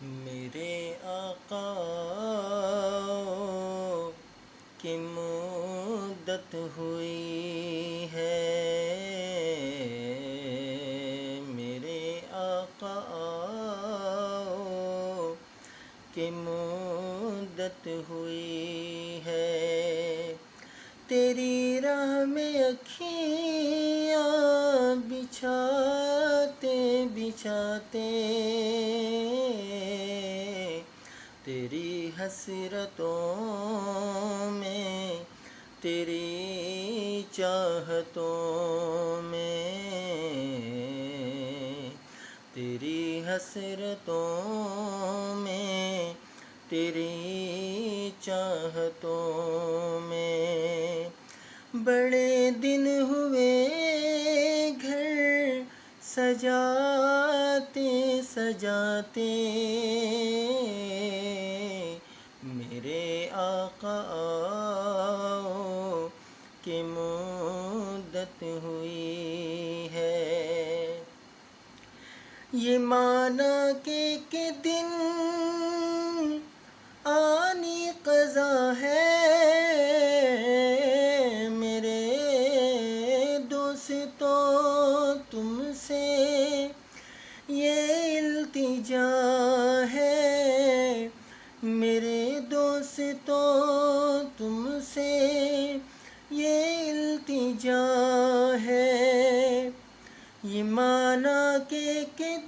میرے آقا کی مدت ہوئی ہے، میرے آقا کی مدت ہوئی ہے، تیری راہ میں اکھیاں بچھاتے بچھاتے تیری حسرتوں میں، تیری چاہتوں میں، تیری حسرتوں میں، تیری چاہتوں میں، بڑے دن ہوئے گھر سجاتے سجاتے، میرے آقا کی مدت ہوئی ہے۔ یہ مانا کہ دن آنی قضا ہے، میرے دوستوں تم سے یہ التجا ہے، میرے دوستوں تم سے یہ التجا ہے، یہ مانا کہ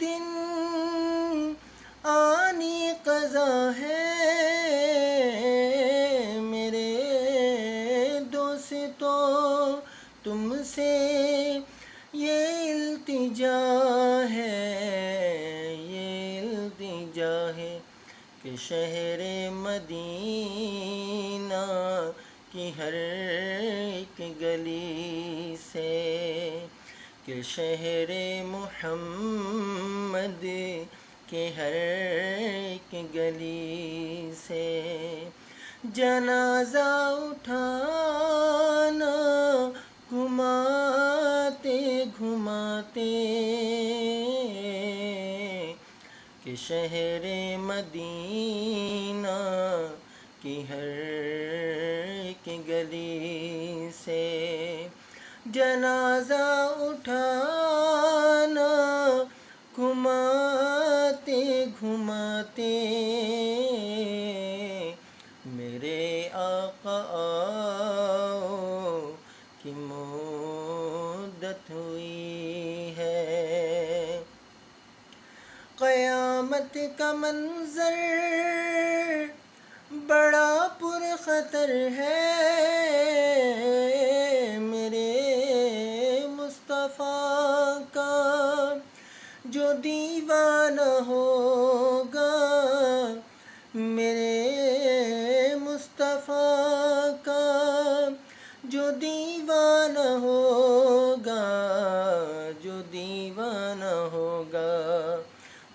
دن آنی قضا ہے، میرے دوستوں تم سے یہ التجا ہے، یہ التجا ہے کہ شہر مدینہ کی ہر ایک گلی سے، کہ شہر محمد کے ہر ایک گلی سے جنازہ اٹھانا گھماتے گھماتے، کہ شہر مدینہ کی ہر ایک گلی سے جنازہ اٹھانا گھماتے گھماتے، میرے آقا کی مدت ہوئی ہے۔ قیامت کا منظر بڑا پرخطر ہے، میرے مصطفیٰ کا جو دیوانہ ہوگا، میرے مصطفیٰ کا جو دیوانہ ہوگا، جو دیوانہ ہوگا،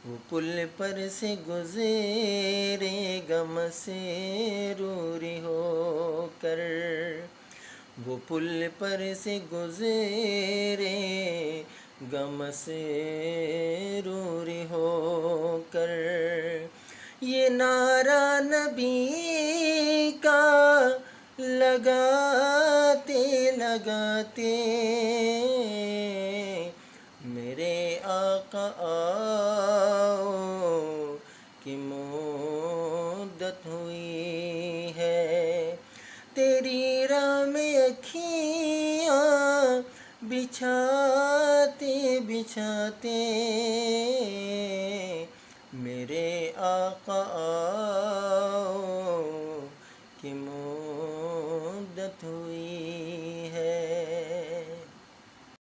وہ پل پر سے گزرے گا مسرور ہو کر، وہ پل پر سے گزرے گا مسرور ہو کر، یہ نعرہ نبی کا لگاتے لگاتے، میرے آقا کی مدت ہوئی ہے، تیری راہ میں اکھیاں بچھاتے بچھاتے، میرے آقا